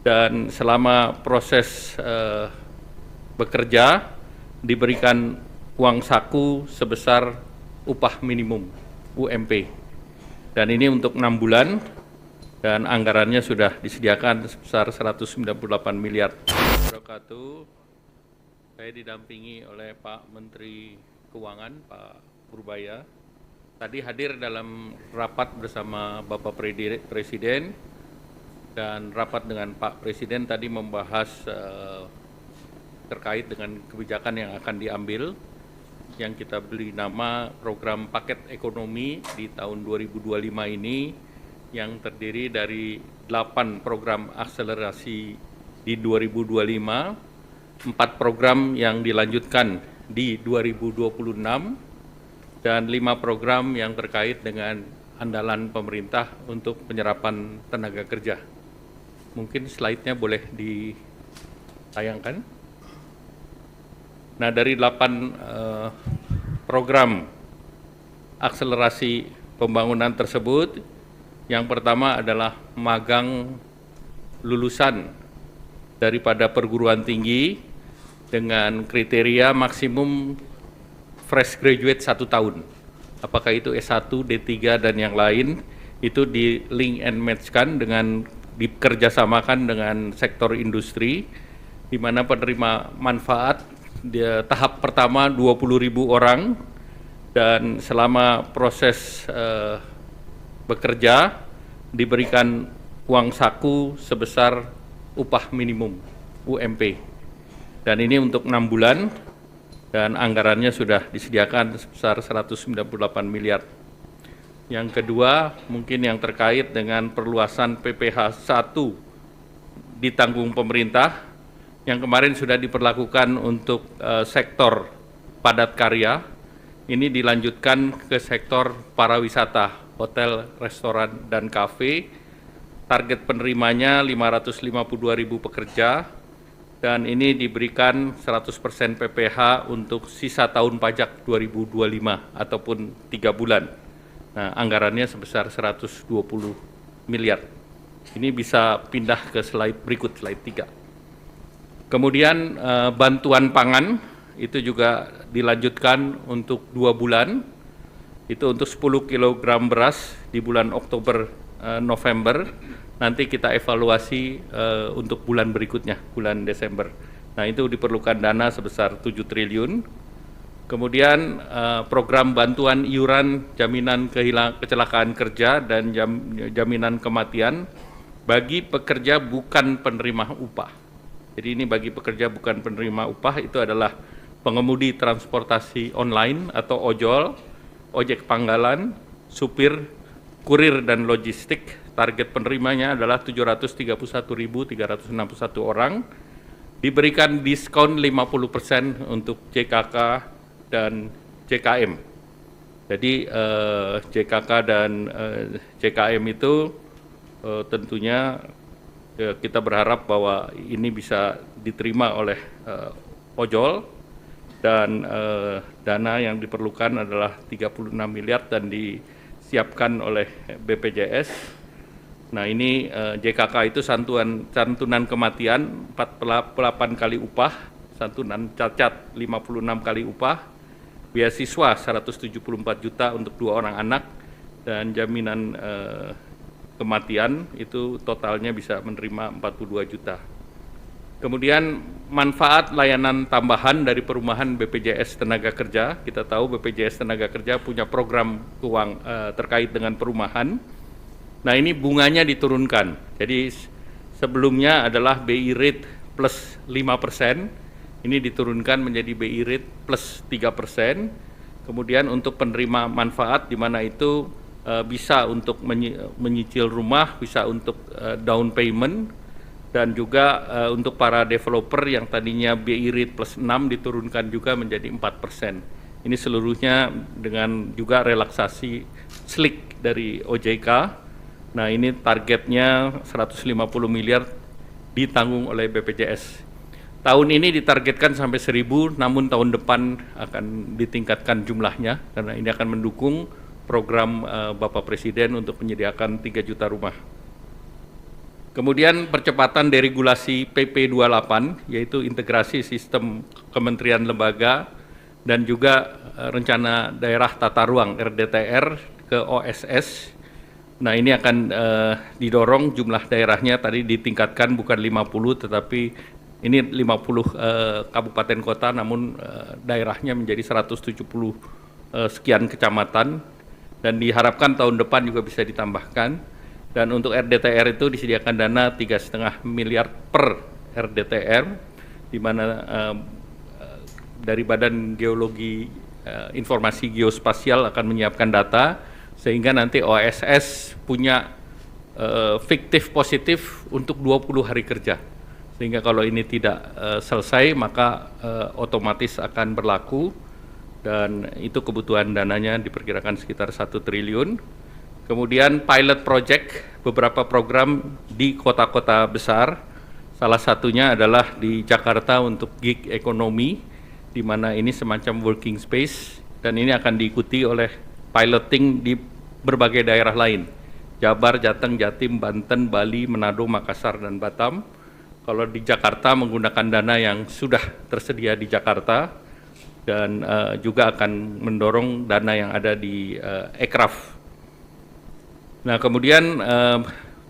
dan selama proses bekerja diberikan uang saku sebesar upah minimum UMP. Dan ini untuk 6 bulan dan anggarannya sudah disediakan sebesar 198 miliar. Saya didampingi oleh Pak Menteri Keuangan, Pak Purbaya. Tadi hadir dalam rapat bersama Bapak Presiden dan rapat dengan Pak Presiden tadi membahas terkait dengan kebijakan yang akan diambil yang kita beri nama program paket ekonomi di tahun 2025 ini yang terdiri dari 8 program akselerasi di 2025, 4 program yang dilanjutkan di 2026, dan 5 program yang terkait dengan andalan pemerintah untuk penyerapan tenaga kerja. Mungkin slide-nya boleh ditayangkan. Nah, dari 8 program akselerasi pembangunan tersebut, yang pertama adalah magang lulusan daripada perguruan tinggi dengan kriteria maksimum fresh graduate 1 tahun. Apakah itu S1, D3, dan yang lain, itu di link and match-kan dengan dikerjasamakan dengan sektor industri, di mana penerima manfaat tahap pertama 20.000 orang, dan selama proses bekerja diberikan uang saku sebesar upah minimum UMP. Dan ini untuk 6 bulan dan anggarannya sudah disediakan sebesar 198 miliar. Yang kedua, mungkin yang terkait dengan perluasan PPh 1 ditanggung pemerintah yang kemarin sudah diperlakukan untuk sektor padat karya, ini dilanjutkan ke sektor pariwisata, hotel, restoran, dan kafe. Target penerimanya 552.000 pekerja, dan ini diberikan 100% PPh untuk sisa tahun pajak 2025 ataupun 3 bulan. Nah, anggarannya sebesar 120 miliar. Ini bisa pindah ke slide berikut, slide 3. Kemudian bantuan pangan itu juga dilanjutkan untuk 2 bulan, itu untuk 10 kg beras di bulan Oktober November, nanti kita evaluasi untuk bulan berikutnya, bulan Desember. Nah, itu diperlukan dana sebesar 7 triliun. Kemudian program bantuan iuran jaminan kecelakaan kerja dan jaminan kematian bagi pekerja bukan penerima upah. Jadi ini bagi pekerja bukan penerima upah itu adalah pengemudi transportasi online atau ojol, ojek panggalan, supir, kurir, dan logistik. Target penerimanya adalah 731.361 orang. Diberikan diskon 50% untuk JKK dan JKM. Jadi JKK dan JKM itu tentunya kita berharap bahwa ini bisa diterima oleh ojol, dan dana yang diperlukan adalah 36 miliar dan disiapkan oleh BPJS. Nah, ini JKK itu santunan kematian 48 kali upah, santunan cacat 56 kali upah, beasiswa 174 juta untuk 2 orang anak, dan jaminan kematian itu totalnya bisa menerima 42 juta. Kemudian manfaat layanan tambahan dari perumahan BPJS Tenaga Kerja. Kita tahu BPJS Tenaga Kerja punya program terkait dengan perumahan. Nah, ini bunganya diturunkan. Jadi sebelumnya adalah BI rate plus 5%, ini diturunkan menjadi BI rate plus 3%. Kemudian untuk penerima manfaat di mana itu bisa untuk menyicil rumah, bisa untuk down payment, dan juga untuk para developer yang tadinya BI rate plus 6 diturunkan juga menjadi 4%. Ini seluruhnya dengan juga relaksasi slick dari OJK. Nah, ini targetnya 150 miliar ditanggung oleh BPJS. Tahun ini ditargetkan sampai 1.000, namun tahun depan akan ditingkatkan jumlahnya karena ini akan mendukung program Bapak Presiden untuk menyediakan 3 juta rumah. Kemudian percepatan deregulasi PP 28, yaitu integrasi sistem kementerian lembaga dan juga rencana daerah tata ruang RDTR ke OSS. Nah, ini akan didorong jumlah daerahnya tadi ditingkatkan bukan 50 tetapi ini 50 kabupaten kota, namun daerahnya menjadi 170 sekian kecamatan, dan diharapkan tahun depan juga bisa ditambahkan. Dan untuk RDTR itu disediakan dana 3,5 miliar per RDTR, di mana dari Badan Geologi Informasi Geospasial akan menyiapkan data, sehingga nanti OSS punya fiktif positif untuk 20 hari kerja. Sehingga kalau ini tidak selesai, maka otomatis akan berlaku, dan itu kebutuhan dananya diperkirakan sekitar 1 triliun. Kemudian pilot project beberapa program di kota-kota besar, salah satunya adalah di Jakarta untuk gig ekonomi, di mana ini semacam working space, dan ini akan diikuti oleh piloting di berbagai daerah lain, Jabar, Jateng, Jatim, Banten, Bali, Manado, Makassar, dan Batam. Kalau di Jakarta menggunakan dana yang sudah tersedia di Jakarta, dan juga akan mendorong dana yang ada di Ekraf. Nah, kemudian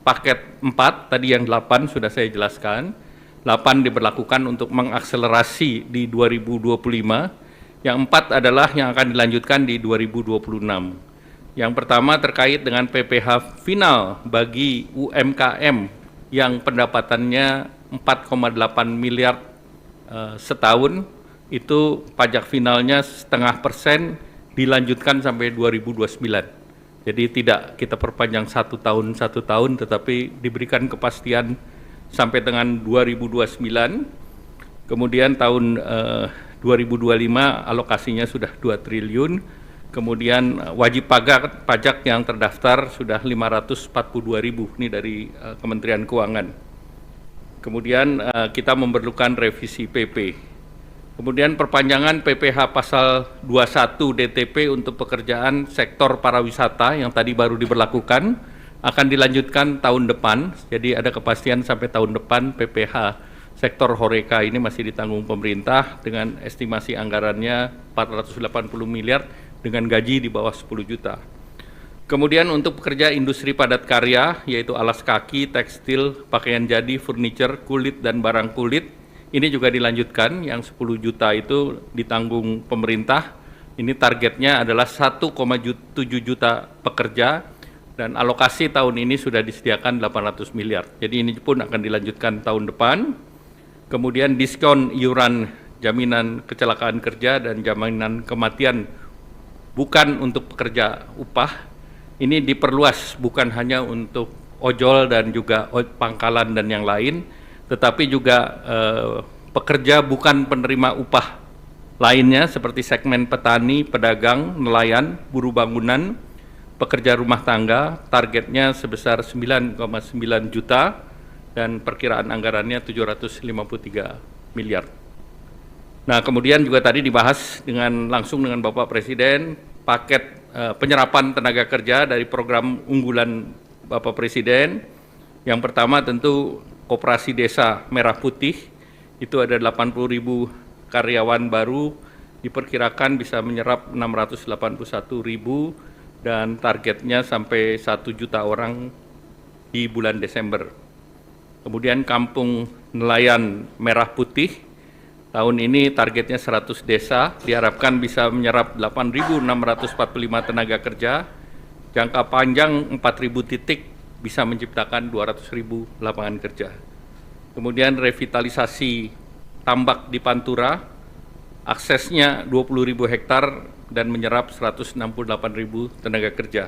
paket 4 tadi yang 8 sudah saya jelaskan. 8 diberlakukan untuk mengakselerasi di 2025. Yang 4 adalah yang akan dilanjutkan di 2026. Yang pertama terkait dengan PPh final bagi UMKM yang pendapatannya 4,8 miliar setahun, itu pajak finalnya 0,5% dilanjutkan sampai 2029. Jadi tidak kita perpanjang satu tahun, tetapi diberikan kepastian sampai dengan 2029. Kemudian tahun 2025 alokasinya sudah 2 triliun. Kemudian wajib pajak yang terdaftar sudah 542.000, ini dari Kementerian Keuangan. Kemudian kita memerlukan revisi PP. Kemudian perpanjangan PPh pasal 21 DTP untuk pekerjaan sektor pariwisata yang tadi baru diberlakukan akan dilanjutkan tahun depan. Jadi ada kepastian sampai tahun depan PPh sektor Horeca ini masih ditanggung pemerintah dengan estimasi anggarannya 480 miliar dengan gaji di bawah 10 juta. Kemudian untuk pekerja industri padat karya, yaitu alas kaki, tekstil, pakaian jadi, furniture, kulit, dan barang kulit, ini juga dilanjutkan, yang 10 juta itu ditanggung pemerintah. Ini targetnya adalah 1,7 juta pekerja, dan alokasi tahun ini sudah disediakan 800 miliar. Jadi ini pun akan dilanjutkan tahun depan. Kemudian diskon iuran jaminan kecelakaan kerja dan jaminan kematian bukan untuk pekerja upah, ini diperluas bukan hanya untuk ojol dan juga pangkalan dan yang lain, tetapi juga pekerja bukan penerima upah lainnya seperti segmen petani, pedagang, nelayan, buruh bangunan, pekerja rumah tangga, targetnya sebesar 9,9 juta dan perkiraan anggarannya 753 miliar. Nah, kemudian juga tadi dibahas langsung dengan Bapak Presiden paket penyerapan tenaga kerja dari program unggulan Bapak Presiden. Yang pertama tentu Koperasi Desa Merah Putih, itu ada 80.000 karyawan baru, diperkirakan bisa menyerap 681.000 dan targetnya sampai 1 juta orang di bulan Desember. Kemudian Kampung Nelayan Merah Putih, tahun ini targetnya 100 desa, diharapkan bisa menyerap 8.645 tenaga kerja, jangka panjang 4.000 titik, bisa menciptakan 200.000 lapangan kerja. Kemudian revitalisasi tambak di Pantura, aksesnya 20.000 hektar dan menyerap 168.000 tenaga kerja.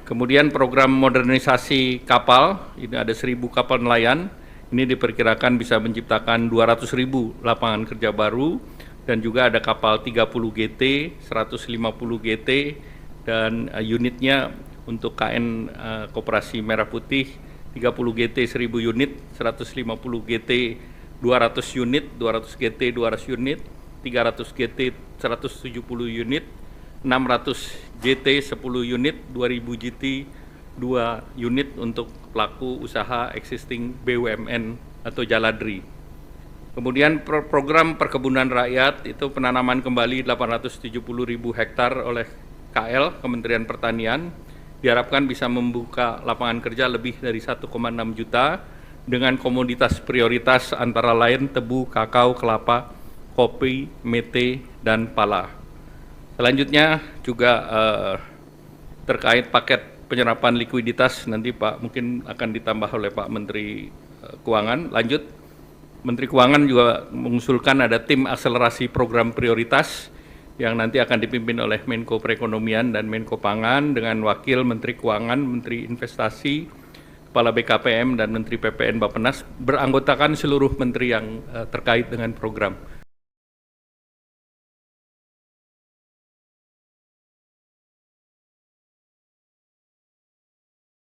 Kemudian program modernisasi kapal, ini ada 1.000 kapal nelayan, ini diperkirakan bisa menciptakan 200.000 lapangan kerja baru, dan juga ada kapal 30 GT, 150 GT, dan unitnya untuk KN Koperasi Merah Putih 30 GT 1000 unit, 150 GT 200 unit, 200 GT 200 unit, 300 GT 170 unit, 600 GT 10 unit, 2000 GT 2 unit untuk pelaku usaha existing BUMN atau Jaladri. Kemudian program perkebunan rakyat itu penanaman kembali 870.000 hektar oleh KL, Kementerian Pertanian, diharapkan bisa membuka lapangan kerja lebih dari 1,6 juta dengan komoditas prioritas antara lain tebu, kakao, kelapa, kopi, mete, dan pala. Selanjutnya juga terkait paket penyerapan likuiditas, nanti Pak mungkin akan ditambah oleh Pak Menteri Keuangan. Lanjut, Menteri Keuangan juga mengusulkan ada tim akselerasi program prioritas yang nanti akan dipimpin oleh Menko Perekonomian dan Menko Pangan dengan Wakil Menteri Keuangan, Menteri Investasi, Kepala BKPM, dan Menteri PPN Bappenas, beranggotakan seluruh menteri yang terkait dengan program.